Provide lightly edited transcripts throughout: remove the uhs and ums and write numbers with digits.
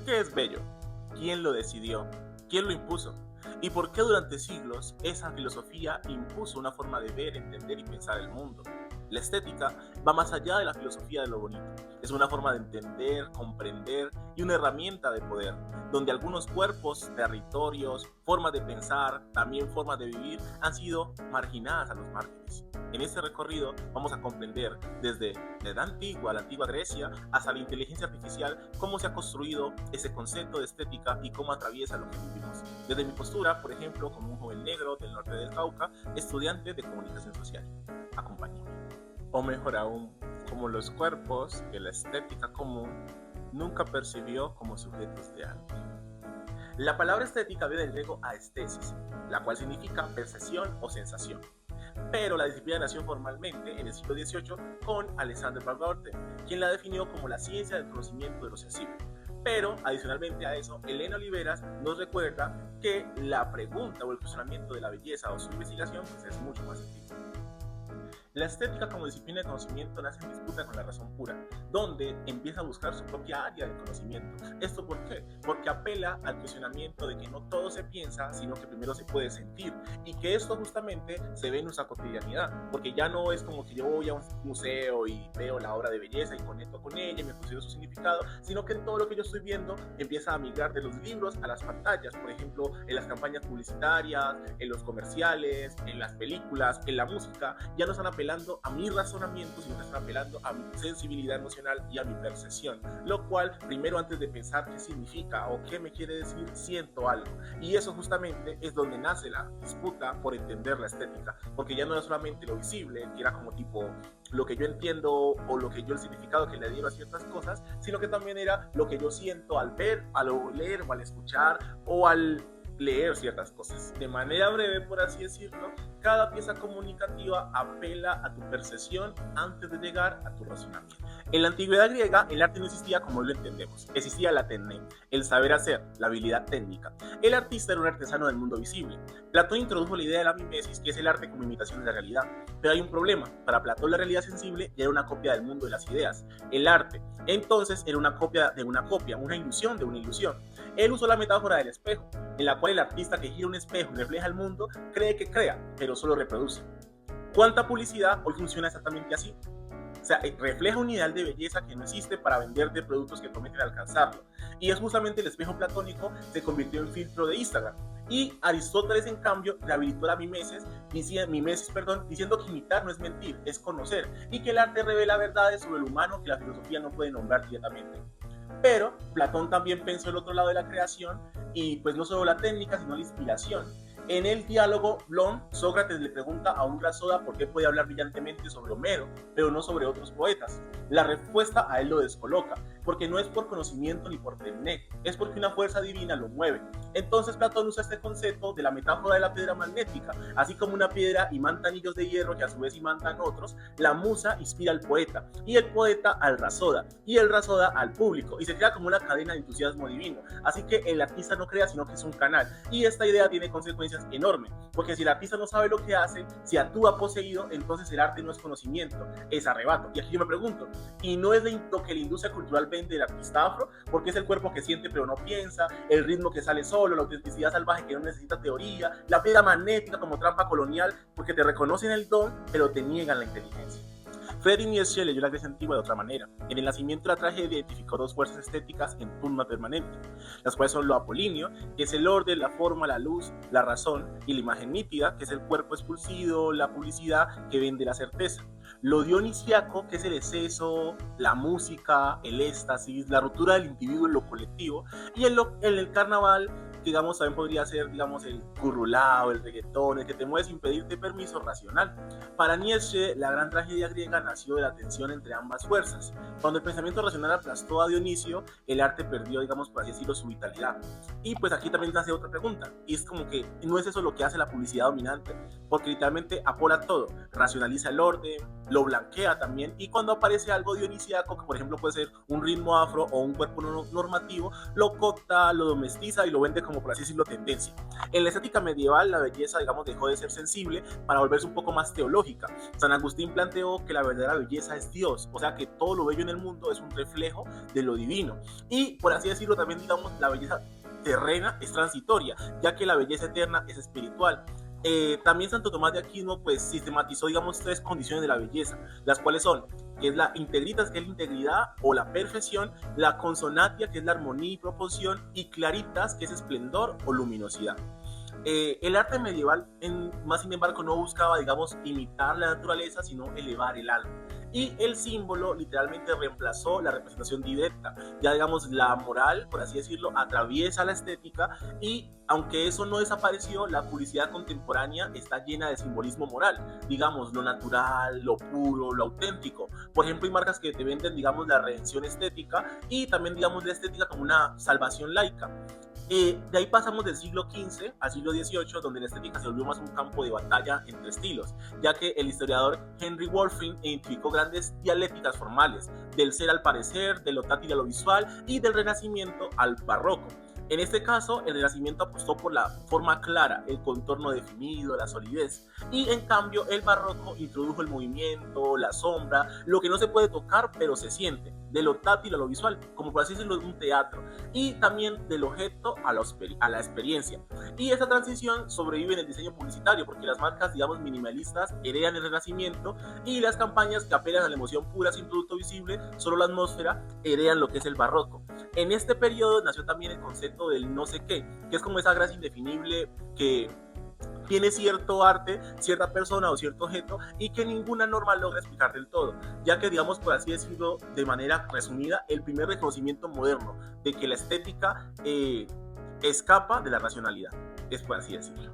¿Qué es bello? ¿Quién lo decidió? ¿Quién lo impuso? ¿Y por qué durante siglos esa filosofía impuso una forma de ver, entender y pensar el mundo? La estética va más allá de la filosofía de lo bonito. Es una forma de entender, comprender y una herramienta de poder, donde algunos cuerpos, territorios, formas de pensar, también formas de vivir, han sido marginadas a los márgenes. En este recorrido vamos a comprender desde la edad antigua, la antigua Grecia, hasta la inteligencia artificial, cómo se ha construido ese concepto de estética y cómo atraviesa lo que vivimos. Desde mi postura, por ejemplo, como un joven negro del norte del Cauca, estudiante de comunicación social. Acompáñenme. O mejor aún, como los cuerpos que la estética común nunca percibió como sujetos de arte. La palabra estética viene del griego aesthesis, la cual significa percepción o sensación. Pero la disciplina nació formalmente en el siglo XVIII con Alexander van Gogh, quien la definió como la ciencia del conocimiento de lo sensible. Pero, adicionalmente a eso, Elena Oliveras nos recuerda que la pregunta o el cuestionamiento de la belleza o su investigación pues, es mucho más antigua. La estética como disciplina de conocimiento nace en disputa con la razón pura, donde empieza a buscar su propia área de conocimiento. ¿Esto por qué? Porque apela al cuestionamiento de que no todo se piensa, sino que primero se puede sentir, y que esto justamente se ve en nuestra cotidianidad, porque ya no es como que yo voy a un museo y veo la obra de belleza y conecto con ella y me considero su significado, sino que en todo lo que yo estoy viendo empieza a migrar de los libros a las pantallas, por ejemplo, en las campañas publicitarias, en los comerciales, en las películas, en la música, ya no están apelando a mi razonamiento, sino que están apelando a mi sensibilidad emocional y a mi percepción, lo cual primero antes de pensar qué significa o qué me quiere decir, siento algo, y eso justamente es donde nace la disputa por entender la estética, porque ya no era solamente lo visible, que era como tipo lo que yo entiendo o lo que yo el significado que le dieron a ciertas cosas, sino que también era lo que yo siento al ver, al oler o al escuchar o al leer ciertas cosas. De manera breve, por así decirlo, cada pieza comunicativa apela a tu percepción antes de llegar a tu razonamiento. En la antigüedad griega, el arte no existía como hoy lo entendemos. Existía la técnica, el saber hacer, la habilidad técnica. El artista era un artesano del mundo visible. Platón introdujo la idea de la mimesis, que es el arte como imitación de la realidad. Pero hay un problema. Para Platón la realidad sensible ya era una copia del mundo de las ideas. El arte, entonces, era una copia de una copia, una ilusión de una ilusión. Él usó la metáfora del espejo, en la cual el artista que gira un espejo y refleja el mundo cree que crea, pero solo reproduce. ¿Cuánta publicidad hoy funciona exactamente así? O sea, refleja un ideal de belleza que no existe para venderte productos que prometen alcanzarlo. Y es justamente el espejo platónico se convirtió en filtro de Instagram. Y Aristóteles, en cambio, rehabilitó la mimesis, diciendo que imitar no es mentir, es conocer. Y que el arte revela verdades sobre el humano que la filosofía no puede nombrar directamente. Pero Platón también pensó el otro lado de la creación y pues no solo la técnica, sino la inspiración. En el diálogo Blon, Sócrates le pregunta a un Rasoda por qué puede hablar brillantemente sobre Homero, pero no sobre otros poetas. La respuesta a él lo descoloca, porque no es por conocimiento ni por temné, es porque una fuerza divina lo mueve. Entonces Platón usa este concepto de la metáfora de la piedra magnética, así como una piedra imanta anillos de hierro que a su vez imantan otros. La musa inspira al poeta, y el poeta al Rasoda, y el Rasoda al público, y se crea como una cadena de entusiasmo divino. Así que el artista no crea, sino que es un canal, y esta idea tiene consecuencias enorme, porque si el artista no sabe lo que hace, si actúa poseído, entonces el arte no es conocimiento, es arrebato. Y aquí yo me pregunto, ¿y no es lo que la industria cultural vende del artista afro? Porque es el cuerpo que siente pero no piensa, el ritmo que sale solo, la autenticidad salvaje que no necesita teoría, la piedra magnética como trampa colonial, porque te reconocen el don, pero te niegan la inteligencia. Friedrich Nietzsche leyó la Grecia antigua de otra manera. En el nacimiento de la tragedia identificó dos fuerzas estéticas en pugna permanente, las cuales son lo apolíneo, que es el orden, la forma, la luz, la razón, y la imagen nítida, que es el cuerpo expulsivo, la publicidad que vende la certeza. Lo dionisiaco, que es el exceso, la música, el éxtasis, la ruptura del individuo en lo colectivo, y en el carnaval, digamos, también podría ser, digamos, el currulao, el reggaetón, el que te mueve sin pedirte permiso racional. Para Nietzsche, la gran tragedia griega nació de la tensión entre ambas fuerzas. Cuando el pensamiento racional aplastó a Dionisio, el arte perdió, digamos, por así decirlo, su vitalidad. Y pues aquí también te hace otra pregunta, y es como que no es eso lo que hace la publicidad dominante, porque literalmente apola todo, racionaliza el orden, lo blanquea también, y cuando aparece algo dionisiaco, que por ejemplo puede ser un ritmo afro o un cuerpo normativo, lo copta, lo domestiza y lo vende como como por así decirlo, tendencia. En la estética medieval, la belleza, digamos, dejó de ser sensible para volverse un poco más teológica. San Agustín planteó que la verdadera belleza es Dios, o sea que todo lo bello en el mundo es un reflejo de lo divino. Y por así decirlo, también, digamos, la belleza terrena es transitoria, ya que la belleza eterna es espiritual. También Santo Tomás de Aquino pues sistematizó, digamos, tres condiciones de la belleza, las cuales son, que es la integritas, que es la integridad o la perfección, la consonatia, que es la armonía y proporción, y claritas, que es esplendor o luminosidad. El arte medieval, más sin embargo, no buscaba, digamos, imitar la naturaleza, sino elevar el alma. Y el símbolo literalmente reemplazó la representación directa. Ya, digamos, la moral, por así decirlo, atraviesa la estética y, aunque eso no desapareció, la publicidad contemporánea está llena de simbolismo moral. Digamos, lo natural, lo puro, lo auténtico. Por ejemplo, hay marcas que te venden, digamos, la redención estética y también, digamos, la estética como una salvación laica. De ahí pasamos del siglo XV al siglo XVIII, donde la estética se volvió más un campo de batalla entre estilos, ya que el historiador Henry Wolfing identificó grandes dialécticas formales, del ser al parecer, de lo táctil a lo visual y del Renacimiento al Barroco. En este caso, el Renacimiento apostó por la forma clara, el contorno definido, la solidez, y en cambio el Barroco introdujo el movimiento, la sombra, lo que no se puede tocar pero se siente, de lo táctil a lo visual, como por así decirlo, un teatro, y también del objeto a la experiencia. Y esta transición sobrevive en el diseño publicitario, porque las marcas, digamos, minimalistas heredan el Renacimiento, y las campañas que apelan a la emoción pura sin producto visible, solo la atmósfera, heredan lo que es el Barroco. En este periodo nació también el concepto del no sé qué, que es como esa gracia indefinible que tiene cierto arte, cierta persona o cierto objeto y que ninguna norma logra explicar del todo, ya que, digamos, por así decirlo de manera resumida, el primer reconocimiento moderno de que la estética escapa de la racionalidad, es por así decirlo.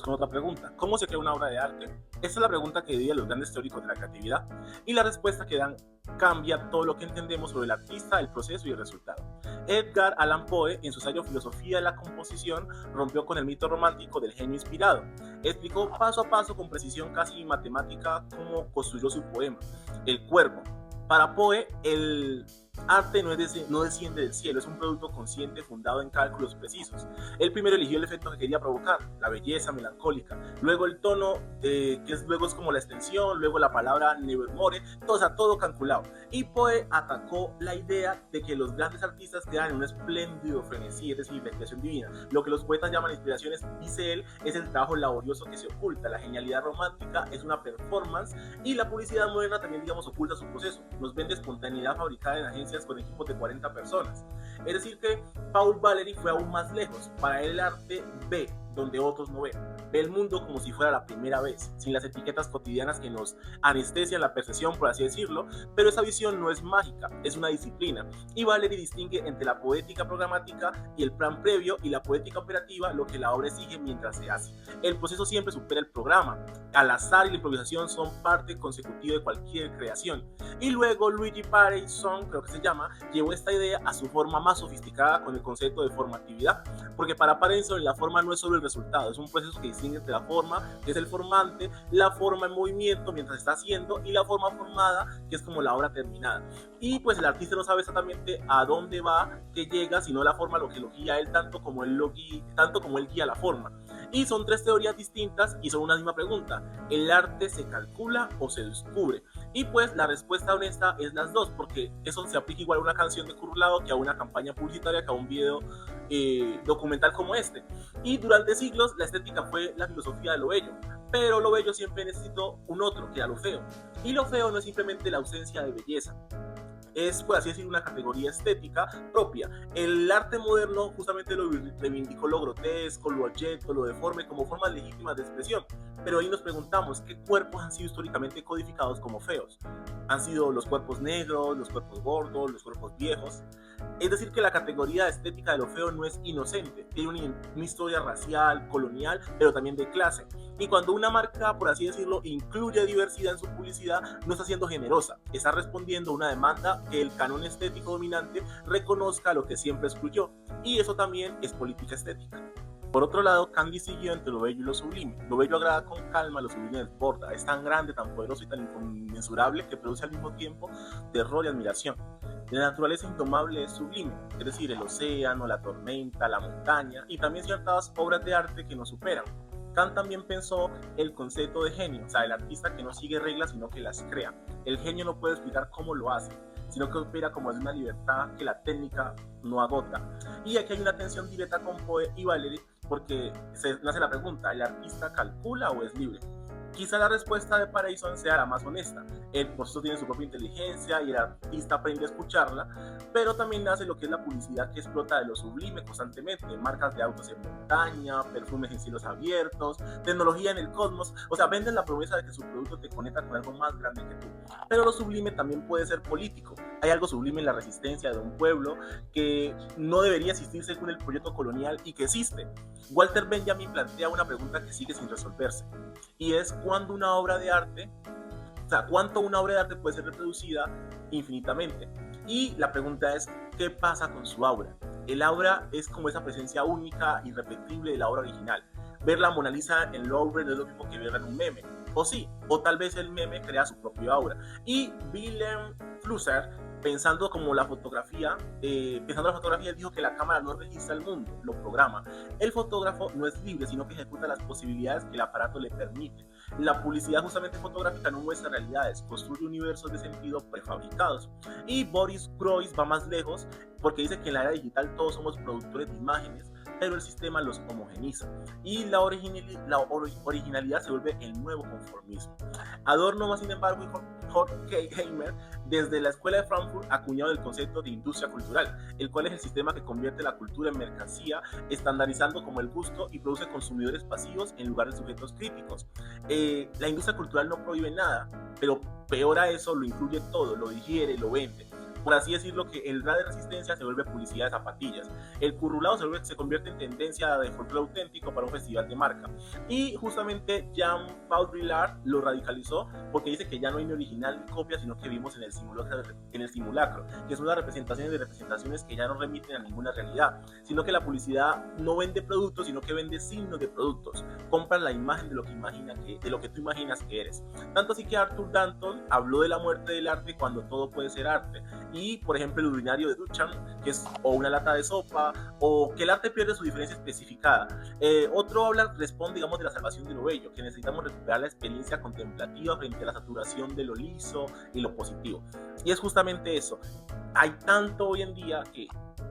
Con otra pregunta: ¿cómo se crea una obra de arte? Esta es la pregunta que divide a los grandes teóricos de la creatividad, y la respuesta que dan cambia todo lo que entendemos sobre el artista, el proceso y el resultado. Edgar Allan Poe, en su ensayo Filosofía de la Composición, rompió con el mito romántico del genio inspirado. Explicó paso a paso, con precisión casi matemática, cómo construyó su poema, El Cuervo. Para Poe, el arte no desciende del cielo, es un producto consciente fundado en cálculos precisos. Él primero eligió el efecto que quería provocar, la belleza melancólica, luego el tono, luego es como la extensión, luego la palabra nevermore, todo calculado. Y Poe atacó la idea de que los grandes artistas quedan en un espléndido frenesí, es decir, la expresión divina. Lo que los poetas llaman inspiraciones, dice él, es el trabajo laborioso que se oculta. La genialidad romántica es una performance, y la publicidad moderna también, digamos, oculta su proceso. Nos vende espontaneidad fabricada en agencias con equipos de 40 personas. Es decir que Paul Valéry fue aún más lejos. Para él el arte ve donde otros no ven. Ve el mundo como si fuera la primera vez, sin las etiquetas cotidianas que nos anestesian la percepción, por así decirlo, pero esa visión no es mágica, es una disciplina. Y Valéry distingue entre la poética programática y el plan previo, y la poética operativa, lo que la obra exige mientras se hace. El proceso siempre supera el programa. Al azar y la improvisación son parte consecutiva de cualquier creación. Y luego Luigi Pareison, creo que se llama, llevó esta idea a su forma más sofisticada con el concepto de formatividad, porque para Pareison la forma no es solo el resultado, es un proceso que distingue entre la forma, que es el formante, la forma en movimiento mientras está haciendo, y la forma formada, que es como la obra terminada. Y pues el artista no sabe exactamente a dónde va, que llega, sino la forma lo que lo guía él, tanto como él guía la forma. Y son tres teorías distintas y son una misma pregunta: ¿el arte se calcula o se descubre? Y pues la respuesta honesta es las dos, porque eso se aplica igual a una canción de curulado que a una campaña publicitaria, que a un video documental como este. Y durante siglos la estética fue la filosofía de lo bello, pero lo bello siempre necesitó un otro, que era lo feo. Y lo feo no es simplemente la ausencia de belleza, es, por así decir, una categoría estética propia. El arte moderno justamente lo reivindicó lo grotesco, lo abyecto, lo deforme como formas legítimas de expresión. Pero ahí nos preguntamos, ¿qué cuerpos han sido históricamente codificados como feos? ¿Han sido los cuerpos negros, los cuerpos gordos, los cuerpos viejos? Es decir, que la categoría estética de lo feo no es inocente, tiene una historia racial, colonial, pero también de clase. Y cuando una marca, por así decirlo, incluye diversidad en su publicidad, no está siendo generosa, está respondiendo a una demanda que el canon estético dominante reconozca lo que siempre excluyó. Y eso también es política estética. Por otro lado, Candy siguió entre lo bello y lo sublime. Lo bello agrada con calma, lo sublime desborda. Es tan grande, tan poderoso y tan inconmensurable que produce al mismo tiempo terror y admiración. La naturaleza indomable es sublime, es decir, el océano, la tormenta, la montaña y también ciertas obras de arte que nos superan. Kant también pensó el concepto de genio, o sea, el artista que no sigue reglas sino que las crea. El genio no puede explicar cómo lo hace, sino que opera como de una libertad que la técnica no agota. Y aquí hay una tensión directa con Poe y Valery porque se nace la pregunta, ¿el artista calcula o es libre? Quizá la respuesta de Parison sea la más honesta. El proceso tiene su propia inteligencia y el artista aprende a escucharla, pero también nace lo que es la publicidad que explota de lo sublime constantemente. Marcas de autos en montaña, perfumes en cielos abiertos, tecnología en el cosmos. O sea, venden la promesa de que su producto te conecta con algo más grande que tú. Pero lo sublime también puede ser político. Hay algo sublime en la resistencia de un pueblo que no debería existir según el proyecto colonial y que existe. Walter Benjamin plantea una pregunta que sigue sin resolverse, y es cuándo una obra de arte, o sea, cuánto una obra de arte puede ser reproducida infinitamente. Y la pregunta es, ¿qué pasa con su aura? El aura es como esa presencia única, irrepetible de la obra original. Ver la Mona Lisa en Louvre no es lo mismo que verla en un meme. O sí, o tal vez el meme crea su propio aura. Y Wilhelm Flusser, pensando la fotografía, dijo que la cámara no registra el mundo, lo programa. El fotógrafo no es libre, sino que ejecuta las posibilidades que el aparato le permite. La publicidad justamente fotográfica no muestra realidades, construye universos de sentido prefabricados. Y Boris Groys va más lejos porque dice que en la era digital todos somos productores de imágenes, pero el sistema los homogeniza y la originalidad se vuelve el nuevo conformismo. Adorno, más sin embargo, y Horkheimer, desde la Escuela de Frankfurt, acuñado el concepto de industria cultural, el cual es el sistema que convierte la cultura en mercancía, estandarizando como el gusto y produce consumidores pasivos en lugar de sujetos críticos. La industria cultural no prohíbe nada, pero peor a eso, lo incluye todo, lo digiere, lo vende. Por así decirlo, que el rap de resistencia se vuelve publicidad de zapatillas. El currulado se convierte en tendencia de folclore auténtico para un festival de marca. Y justamente Jean-Paul Villard lo radicalizó porque dice que ya no hay ni original ni copia, sino que vivimos en el simulacro, que es una representación de representaciones que ya no remiten a ninguna realidad, sino que la publicidad no vende productos, sino que vende signos de productos. Compras la imagen de lo que tú imaginas que eres. Tanto así que Arthur Danton habló de la muerte del arte cuando todo puede ser arte. Y, por ejemplo, el urinario de Duchamp, que es o una lata de sopa, o que el arte pierde su diferencia especificada. Otro responde, digamos, de la salvación de lo bello, que necesitamos recuperar la experiencia contemplativa frente a la saturación de lo liso y lo positivo. Y es justamente eso. Hay tanto hoy en día que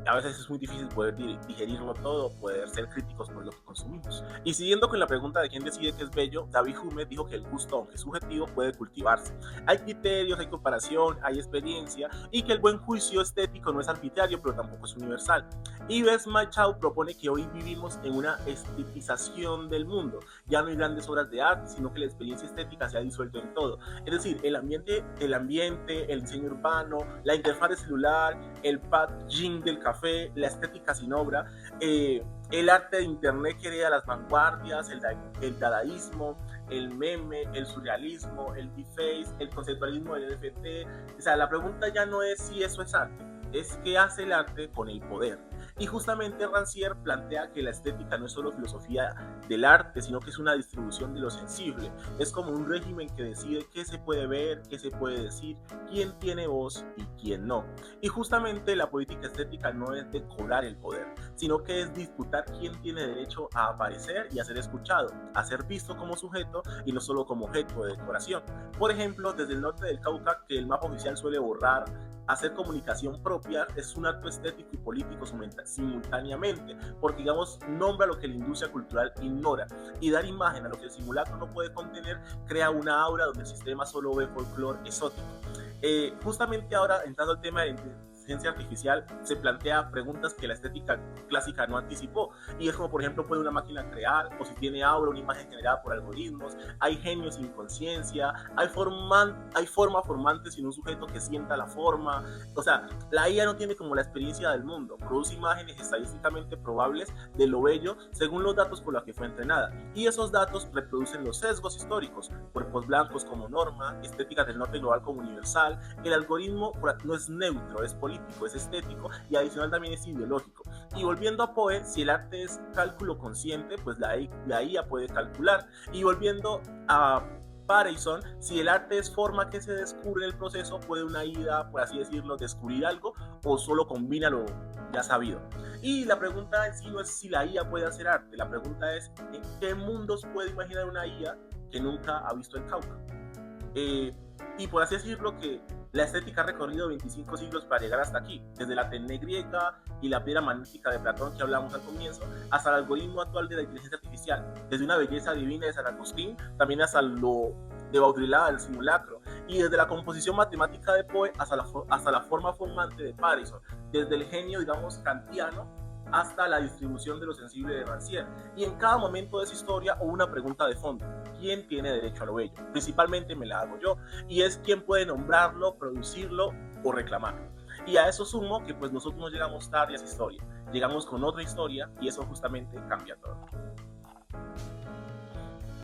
a veces es muy difícil poder digerirlo todo, poder ser críticos por lo que consumimos. Y siguiendo con la pregunta de quién decide qué es bello, David Hume dijo que el gusto, aunque subjetivo, puede cultivarse. Hay criterios, hay comparación, hay experiencia, y que el buen juicio estético no es arbitrario, pero tampoco es universal. Yves Machau propone que hoy vivimos en una estetización del mundo. Ya no hay grandes obras de arte, sino que la experiencia estética se ha disuelto en todo. Es decir, el ambiente, el diseño urbano, la interfaz de celular, el packaging del café, la estética sin obra, el arte de internet que hereda las vanguardias, el dadaísmo, el meme, el surrealismo, el deface, el conceptualismo del NFT. O sea, la pregunta ya no es si eso es arte, es qué hace el arte con el poder. Y justamente Rancière plantea que la estética no es solo filosofía del arte, sino que es una distribución de lo sensible. Es como un régimen que decide qué se puede ver, qué se puede decir, quién tiene voz y quién no. Y justamente la política estética no es de cobrar el poder, sino que es disputar quién tiene derecho a aparecer y a ser escuchado, a ser visto como sujeto y no solo como objeto de decoración. Por ejemplo, desde el norte del Cauca, que el mapa oficial suele borrar, hacer comunicación propia es un acto estético y político simultáneamente, porque digamos nombra lo que la industria cultural ignora, y dar imagen a lo que el simulacro no puede contener crea una aura donde el sistema solo ve folclore exótico. Justamente ahora, entrando al tema de inteligencia artificial, se plantea preguntas que la estética clásica no anticipó, y es como, por ejemplo, ¿puede una máquina crear? O si tiene aura, una imagen generada por algoritmos. Hay genios sin conciencia, hay forma formante sin un sujeto que sienta la forma. O sea, la IA no tiene como la experiencia del mundo, produce imágenes estadísticamente probables de lo bello según los datos con los que fue entrenada, y esos datos reproducen los sesgos históricos, cuerpos blancos como norma, estética del norte global como universal. El algoritmo no es neutro, es político, es estético y adicional también es ideológico. Y volviendo a Poe, si el arte es cálculo consciente, pues la IA puede calcular. Y volviendo a Parison, si el arte es forma que se descubre en el proceso, puede una IA, por así decirlo, descubrir algo o solo combina lo ya sabido. Y la pregunta en sí no es si la IA puede hacer arte, la pregunta es ¿en qué mundos puede imaginar una IA que nunca ha visto el Cauca? Y por así decirlo que la estética ha recorrido 25 siglos para llegar hasta aquí, desde la Atené griega y la piedra magnética de Platón que hablamos al comienzo, hasta el algoritmo actual de la inteligencia artificial, desde una belleza divina de San Agustín, también hasta lo de Baudrillard, el simulacro, y desde la composición matemática de Poe hasta la forma formante de Parison, desde el genio, digamos, kantiano, hasta la distribución de lo sensible de Rancière. Y en cada momento de esa historia hubo una pregunta de fondo: ¿quién tiene derecho a lo bello? Principalmente me la hago yo, y es quién puede nombrarlo, producirlo o reclamarlo. Y a eso sumo que pues nosotros no llegamos tarde a esa historia, llegamos con otra historia y eso justamente cambia todo.